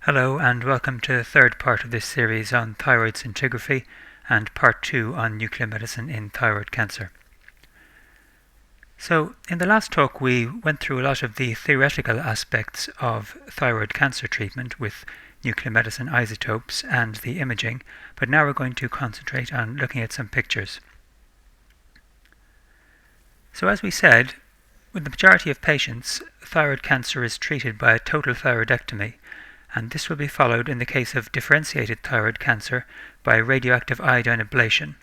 Hello and welcome to the third part of this series on thyroid scintigraphy and part 2 on nuclear medicine in thyroid cancer. So in the last talk we went through a lot of the theoretical aspects of thyroid cancer treatment with nuclear medicine isotopes and the imaging, but now we're going to concentrate on looking at some pictures. So as we said, with the majority of patients, thyroid cancer is treated by a total thyroidectomy, and this will be followed in the case of differentiated thyroid cancer by radioactive iodine ablation,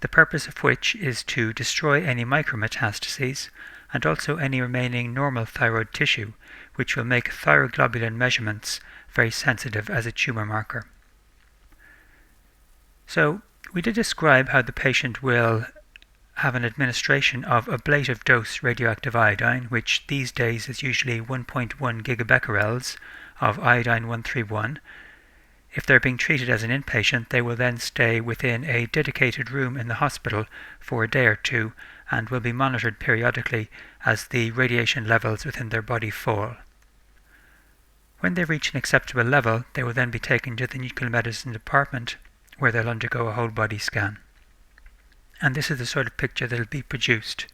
the purpose of which is to destroy any micrometastases and also any remaining normal thyroid tissue, which will make thyroglobulin measurements very sensitive as a tumour marker. So we did describe how the patient will have an administration of ablative dose radioactive iodine, which these days is usually 1.1 gigabecquerels of iodine 131. If they're being treated as an inpatient, they will then stay within a dedicated room in the hospital for a day or two and will be monitored periodically as the radiation levels within their body fall. When they reach an acceptable level, they will then be taken to the nuclear medicine department where they'll undergo a whole body scan. And this is the sort of picture that will be produced.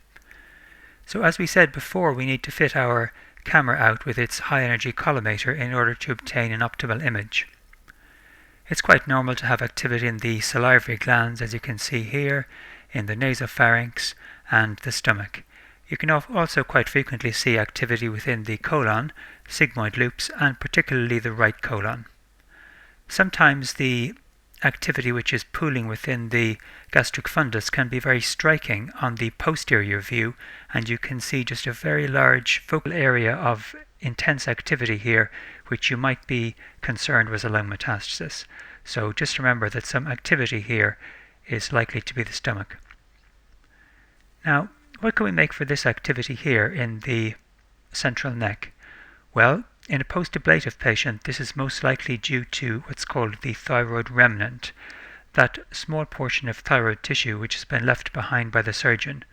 So as we said before, we need to fit our camera out with its high energy collimator in order to obtain an optimal image. It's quite normal to have activity in the salivary glands, as you can see here, in the nasopharynx and the stomach. You can also quite frequently see activity within the colon, sigmoid loops, and particularly the right colon. Sometimes the activity which is pooling within the gastric fundus can be very striking on the posterior view, and you can see just a very large focal area of intense activity here, which you might be concerned was a lung metastasis. So just remember that some activity here is likely to be the stomach. Now, what can we make for this activity here in the central neck? Well, in a post-ablative patient, this is most likely due to what's called the thyroid remnant, that small portion of thyroid tissue which has been left behind by the surgeon.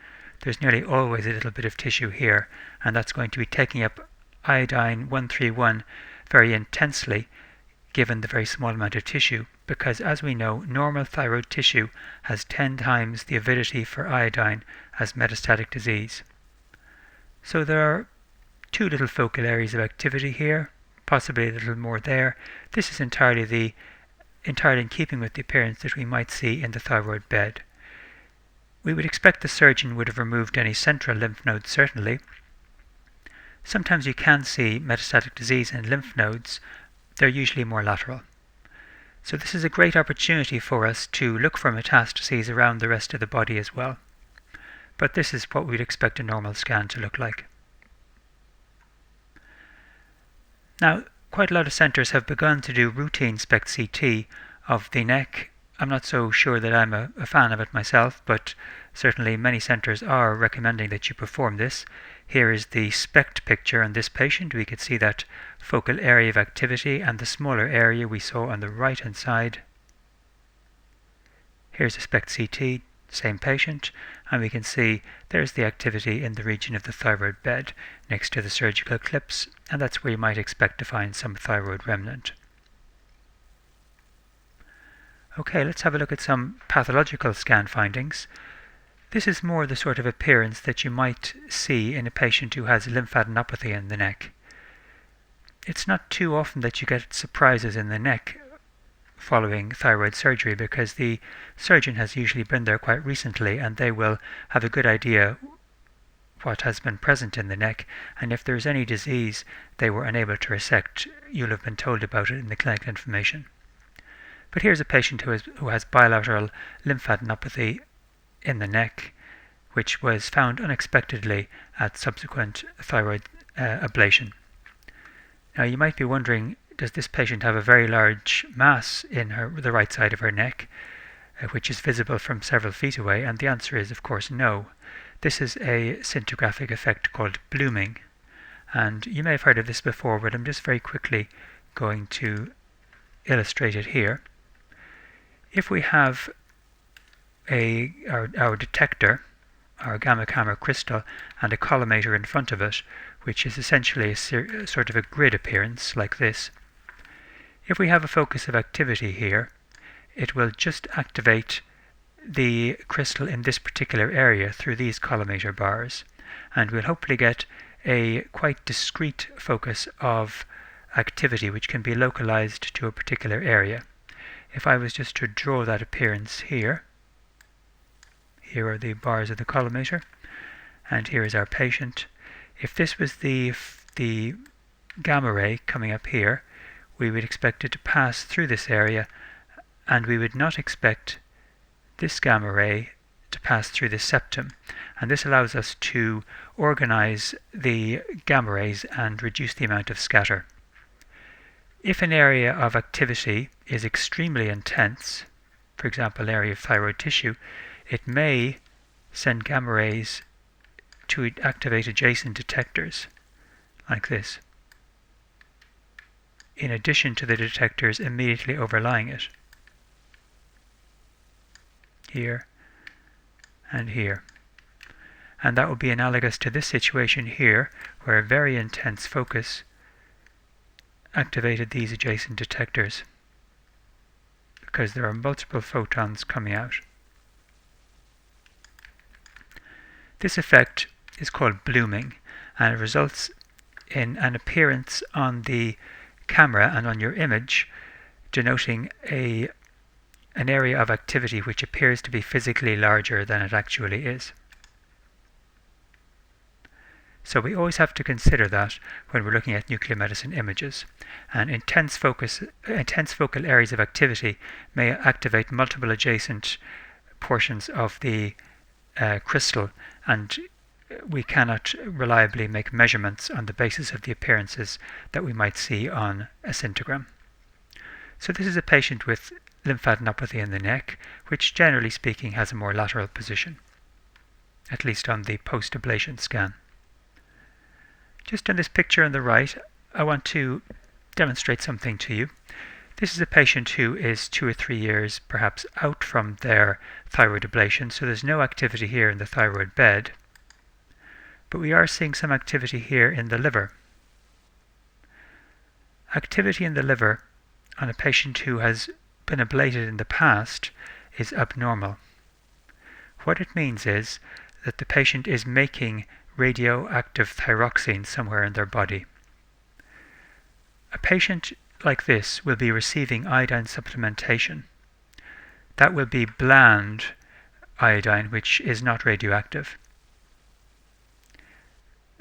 There's nearly always a little bit of tissue here, and that's going to be taking up iodine 131 very intensely, given the very small amount of tissue, because as we know, normal thyroid tissue has 10 times the avidity for iodine as metastatic disease. So there are two little focal areas of activity here, possibly a little more there. This is entirely in keeping with the appearance that we might see in the thyroid bed. We would expect the surgeon would have removed any central lymph nodes, certainly. Sometimes you can see metastatic disease in lymph nodes. They're usually more lateral. So this is a great opportunity for us to look for metastases around the rest of the body as well. But this is what we'd expect a normal scan to look like. Now, quite a lot of centres have begun to do routine SPECT-CT of the neck. I'm not so sure that I'm a fan of it myself, but certainly many centres are recommending that you perform this. Here is the SPECT picture on this patient. We could see that focal area of activity and the smaller area we saw on the right hand side. Here's a SPECT-CT, same patient, and we can see there's the activity in the region of the thyroid bed next to the surgical clips, and that's where you might expect to find some thyroid remnant. Okay, let's have a look at some pathological scan findings. This is more the sort of appearance that you might see in a patient who has lymphadenopathy in the neck. It's not too often that you get surprises in the neck following thyroid surgery, because the surgeon has usually been there quite recently and they will have a good idea what has been present in the neck, and if there's any disease they were unable to resect, you'll have been told about it in the clinical information. But here's a patient who has bilateral lymphadenopathy in the neck, which was found unexpectedly at subsequent thyroid ablation. Now you might be wondering, does this patient have a very large mass in the right side of her neck, which is visible from several feet away? And the answer is, of course, no. This is a scintigraphic effect called blooming, and you may have heard of this before, but I'm just very quickly going to illustrate it here. If we have our detector, our gamma camera crystal, and a collimator in front of it, which is essentially a sort of a grid appearance like this, If we have a focus of activity here, it will just activate the crystal in this particular area through these collimator bars, and we'll hopefully get a quite discrete focus of activity which can be localized to a particular area. If I was just to draw that appearance here, here are the bars of the collimator, and here is our patient. If this was the gamma ray coming up here, we would expect it to pass through this area, and we would not expect this gamma ray to pass through the septum. And this allows us to organize the gamma rays and reduce the amount of scatter. If an area of activity is extremely intense, for example, an area of thyroid tissue, it may send gamma rays to activate adjacent detectors, like this, in addition to the detectors immediately overlying it, here and here. And that would be analogous to this situation here, where a very intense focus activated these adjacent detectors, because there are multiple photons coming out. This effect is called blooming, and it results in an appearance on the camera and on your image denoting an area of activity which appears to be physically larger than it actually is. So we always have to consider that when we're looking at nuclear medicine images. And intense focal areas of activity may activate multiple adjacent portions of the crystal, and we cannot reliably make measurements on the basis of the appearances that we might see on a scintigram. So this is a patient with lymphadenopathy in the neck, which generally speaking has a more lateral position, at least on the post-ablation scan. Just on this picture on the right, I want to demonstrate something to you. This is a patient who is 2 or 3 years perhaps out from their thyroid ablation, so there's no activity here in the thyroid bed, but we are seeing some activity here in the liver. Activity in the liver on a patient who has been ablated in the past is abnormal. What it means is that the patient is making radioactive thyroxine somewhere in their body. A patient like this will be receiving iodine supplementation. That will be bland iodine, which is not radioactive.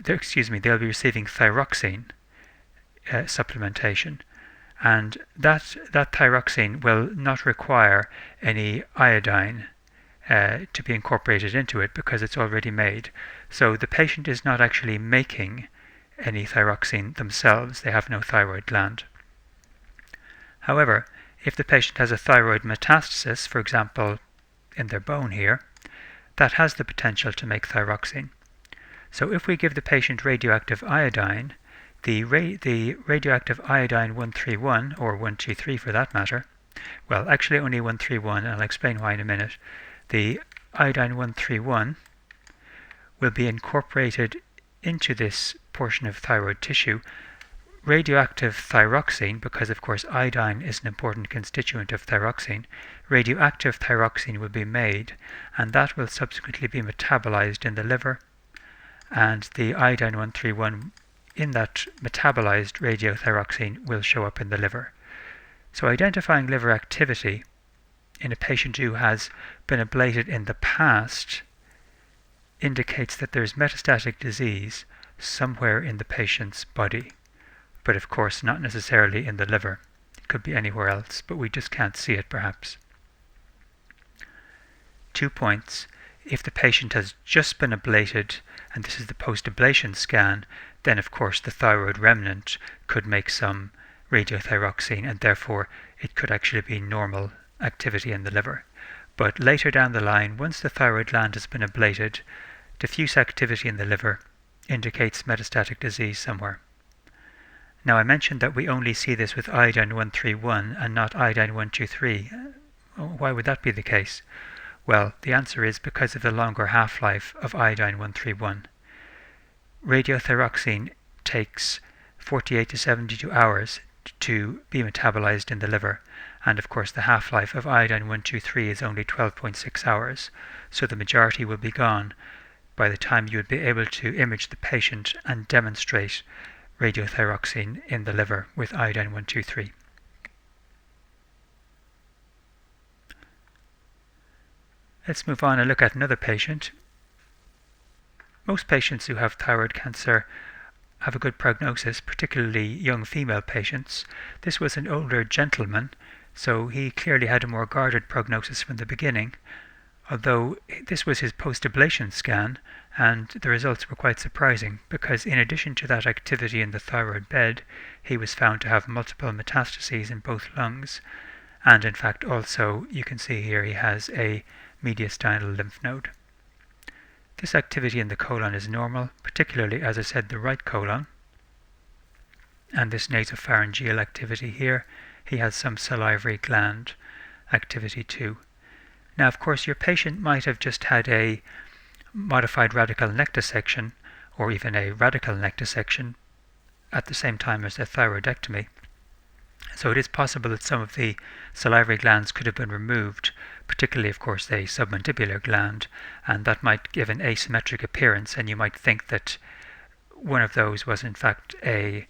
They'll be receiving thyroxine supplementation, and that thyroxine will not require any iodine to be incorporated into it because it's already made. So the patient is not actually making any thyroxine themselves. They have no thyroid gland. However, if the patient has a thyroid metastasis, for example, in their bone here, that has the potential to make thyroxine. So if we give the patient radioactive iodine, the radioactive iodine 131, or 123 for that matter, well, actually only 131, and I'll explain why in a minute, the iodine 131 will be incorporated into this portion of thyroid tissue. Radioactive thyroxine, because of course iodine is an important constituent of thyroxine, radioactive thyroxine will be made, and that will subsequently be metabolized in the liver, and the iodine 131 in that metabolized radiothyroxine will show up in the liver. So identifying liver activity in a patient who has been ablated in the past indicates that there's metastatic disease somewhere in the patient's body, but of course not necessarily in the liver. It could be anywhere else, but we just can't see it perhaps. 2 points. If the patient has just been ablated, and this is the post-ablation scan, then of course the thyroid remnant could make some radiothyroxine, and therefore it could actually be normal activity in the liver. But later down the line, once the thyroid gland has been ablated, diffuse activity in the liver indicates metastatic disease somewhere. Now I mentioned that we only see this with iodine 131 and not iodine 123. Why would that be the case? Well, the answer is because of the longer half-life of iodine 131. Radiothyroxine takes 48 to 72 hours to be metabolized in the liver. And of course the half-life of iodine 123 is only 12.6 hours, so the majority will be gone by the time you would be able to image the patient and demonstrate radiothyroxine in the liver with iodine 123. Let's move on and look at another patient. Most patients who have thyroid cancer have a good prognosis, particularly young female patients. This was an older gentleman, so he clearly had a more guarded prognosis from the beginning, although this was his post-ablation scan, and the results were quite surprising, because in addition to that activity in the thyroid bed, he was found to have multiple metastases in both lungs, and in fact also, you can see here, he has a mediastinal lymph node. This activity in the colon is normal, particularly, as I said, the right colon. And this nasopharyngeal activity here, he has some salivary gland activity too. Now, of course, your patient might have just had a modified radical neck dissection, or even a radical neck dissection, at the same time as a thyroidectomy. So it is possible that some of the salivary glands could have been removed, particularly, of course, a submandibular gland, and that might give an asymmetric appearance, and you might think that one of those was in fact an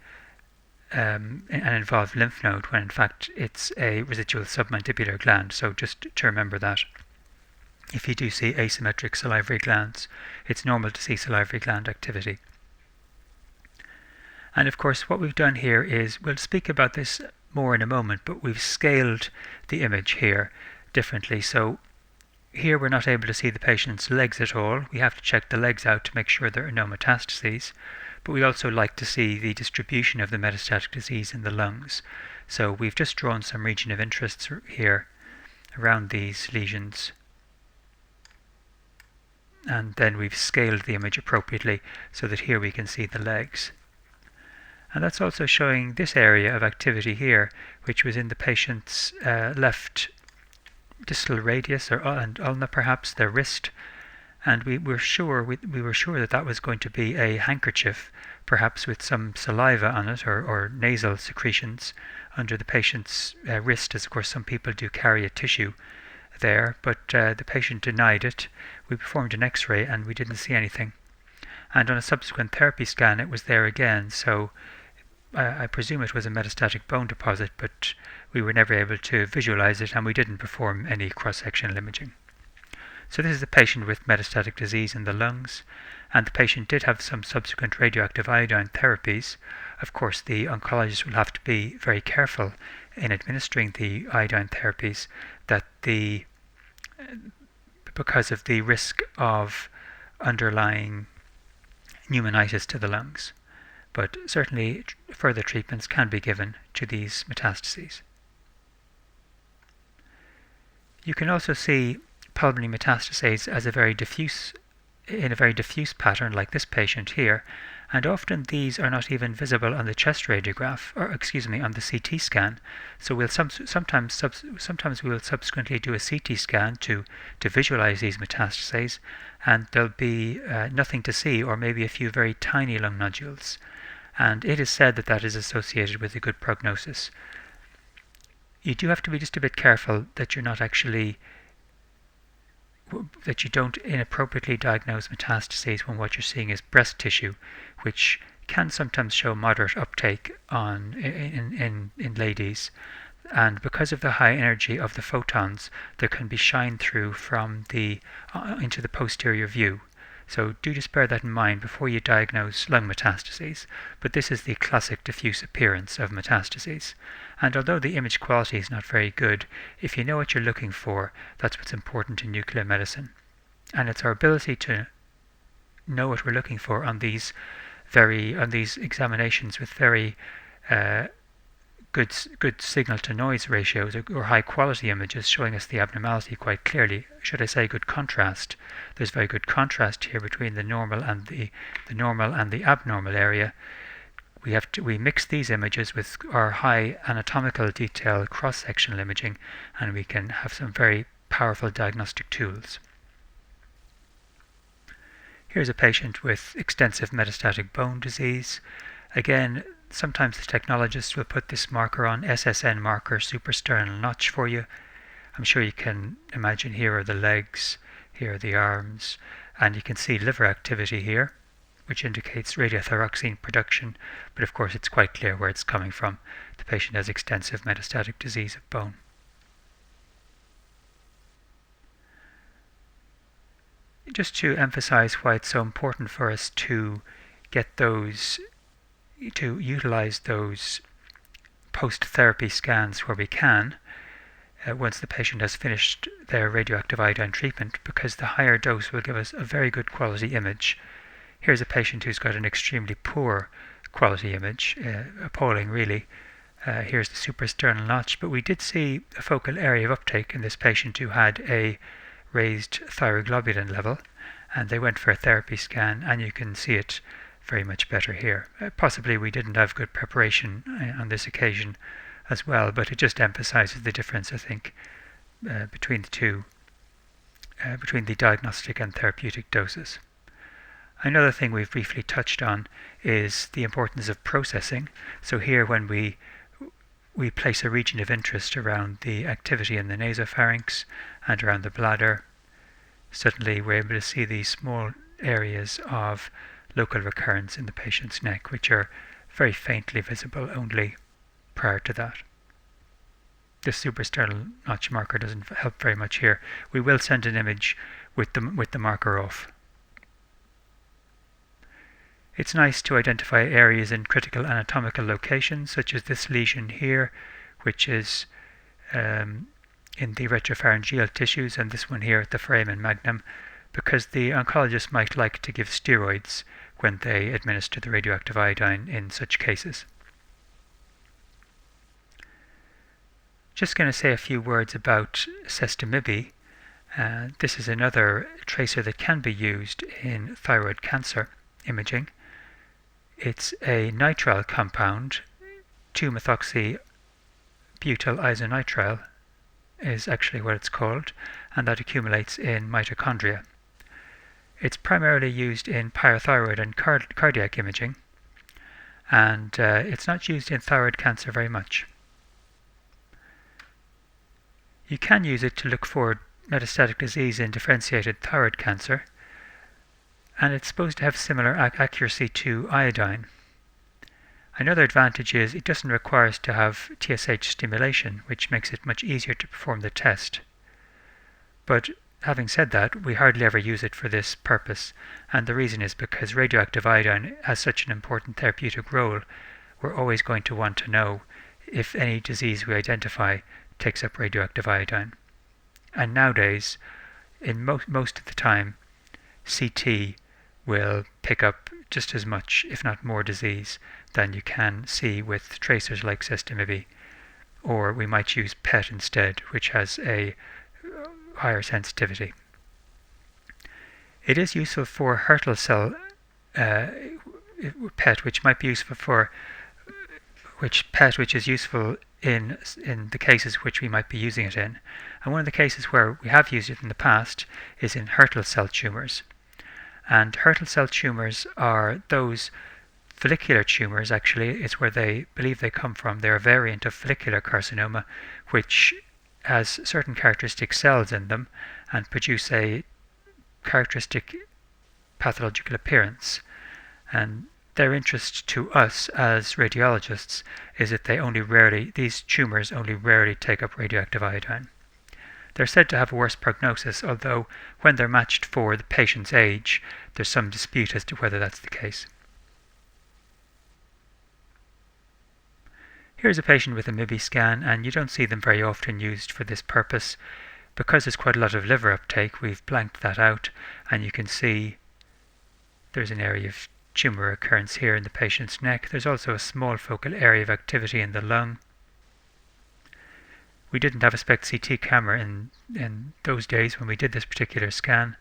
involved lymph node, when in fact it's a residual submandibular gland. So just to remember that. If you do see asymmetric salivary glands, it's normal to see salivary gland activity. And of course what we've done here is, we'll speak about this more in a moment, but we've scaled the image here differently. So here we're not able to see the patient's legs at all. We have to check the legs out to make sure there are no metastases. But we also like to see the distribution of the metastatic disease in the lungs. So we've just drawn some region of interest here around these lesions. And then we've scaled the image appropriately so that here we can see the legs. And that's also showing this area of activity here, which was in the patient's left distal radius, and ulna perhaps, their wrist. And we were sure that that was going to be a handkerchief, perhaps with some saliva on it, or nasal secretions under the patient's wrist, as of course some people do carry a tissue there, but the patient denied it. We performed an X-ray and we didn't see anything. And on a subsequent therapy scan it was there again, so I presume it was a metastatic bone deposit, but we were never able to visualize it, and we didn't perform any cross-sectional imaging. So this is a patient with metastatic disease in the lungs, and the patient did have some subsequent radioactive iodine therapies. Of course, the oncologist will have to be very careful in administering the iodine therapies, that because of the risk of underlying pneumonitis to the lungs. But certainly further treatments can be given to these metastases. You can also see pulmonary metastases as in a very diffuse pattern, like this patient here, and often these are not even visible on the chest radiograph, or on the CT scan. So we'll sometimes we will subsequently do a CT scan to visualize these metastases, and there'll be nothing to see, or maybe a few very tiny lung nodules. And it is said that that is associated with a good prognosis. You do have to be just a bit careful that you don't inappropriately diagnose metastases when what you're seeing is breast tissue, which can sometimes show moderate uptake in ladies. And because of the high energy of the photons, there can be shine through from into the posterior view. So do just bear that in mind before you diagnose lung metastases. But this is the classic diffuse appearance of metastases. And although the image quality is not very good, if you know what you're looking for, that's what's important in nuclear medicine. And it's our ability to know what we're looking for on these examinations with very good signal to noise ratios, or high quality images showing us the abnormality quite clearly. Should I say good contrast? There's very good contrast here between the normal and the abnormal area. We mix these images with our high anatomical detail cross-sectional imaging, and we can have some very powerful diagnostic tools. Here's a patient with extensive metastatic bone disease. Again, sometimes the technologist will put this marker on, SSN marker, suprasternal notch, for you. I'm sure you can imagine here are the legs, here are the arms, and you can see liver activity here, which indicates radiothyroxine production, but of course it's quite clear where it's coming from. The patient has extensive metastatic disease of bone. Just to emphasize why it's so important for us to utilize those post-therapy scans where we can, once the patient has finished their radioactive iodine treatment, because the higher dose will give us a very good quality image. Here's a patient who's got an extremely poor quality image, appalling really. Here's the suprasternal notch, but we did see a focal area of uptake in this patient who had a raised thyroglobulin level, and they went for a therapy scan, and you can see it very much better here. Possibly we didn't have good preparation on this occasion as well, but it just emphasizes the difference, I think, between the two, between the diagnostic and therapeutic doses. Another thing we've briefly touched on is the importance of processing. So here, when we place a region of interest around the activity in the nasopharynx and around the bladder, suddenly we're able to see these small areas of local recurrence in the patient's neck, which are very faintly visible only prior to that. The suprasternal notch marker doesn't help very much here. We will send an image with the marker off. It's nice to identify areas in critical anatomical locations, such as this lesion here, which is in the retropharyngeal tissues, and this one here at the foramen magnum, because the oncologist might like to give steroids when they administer the radioactive iodine in such cases. Just going to say a few words about sestamibi. This is another tracer that can be used in thyroid cancer imaging. It's a nitrile compound, 2-methoxybutyl isonitrile is actually what it's called, and that accumulates in mitochondria. It's primarily used in parathyroid and cardiac imaging, and it's not used in thyroid cancer very much. You can use it to look for metastatic disease in differentiated thyroid cancer, and it's supposed to have similar accuracy to iodine. Another advantage is it doesn't require us to have TSH stimulation, which makes it much easier to perform the test. But having said that, we hardly ever use it for this purpose, and the reason is because radioactive iodine has such an important therapeutic role. We're always going to want to know if any disease we identify takes up radioactive iodine. And nowadays, in most of the time, CT will pick up just as much, if not more, disease than you can see with tracers like sestamibi. Or we might use PET instead, which has a higher sensitivity. It is useful for Hürtl cell PET, which might be useful for which is useful in the cases which we might be using it in. And one of the cases where we have used it in the past is in Hürtl cell tumours. And Hürtl cell tumours are those follicular tumours, actually, it's where they believe they come from. They're a variant of follicular carcinoma, which has certain characteristic cells in them and produce a characteristic pathological appearance. And their interest to us as radiologists is that these tumours only rarely take up radioactive iodine. They're said to have a worse prognosis, although when they're matched for the patient's age, there's some dispute as to whether that's the case. Here's a patient with a MIBI scan, and you don't see them very often used for this purpose. Because there's quite a lot of liver uptake, we've blanked that out, and you can see there's an area of tumour occurrence here in the patient's neck. There's also a small focal area of activity in the lung. We didn't have a SPECT CT camera in those days when we did this particular scan,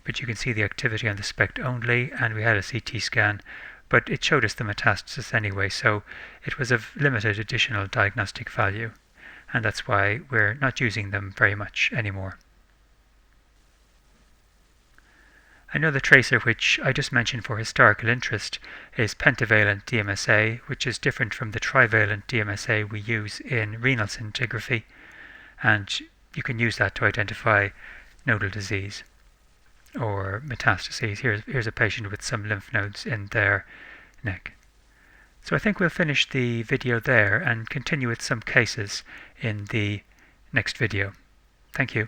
but you can see the activity on the SPECT only, and we had a CT scan, but it showed us the metastasis anyway, so it was of limited additional diagnostic value, and that's why we're not using them very much anymore. Another tracer which I just mentioned for historical interest is pentavalent DMSA, which is different from the trivalent DMSA we use in renal scintigraphy, and you can use that to identify nodal disease or metastases. Here's a patient with some lymph nodes in their neck. So I think we'll finish the video there and continue with some cases in the next video. Thank you.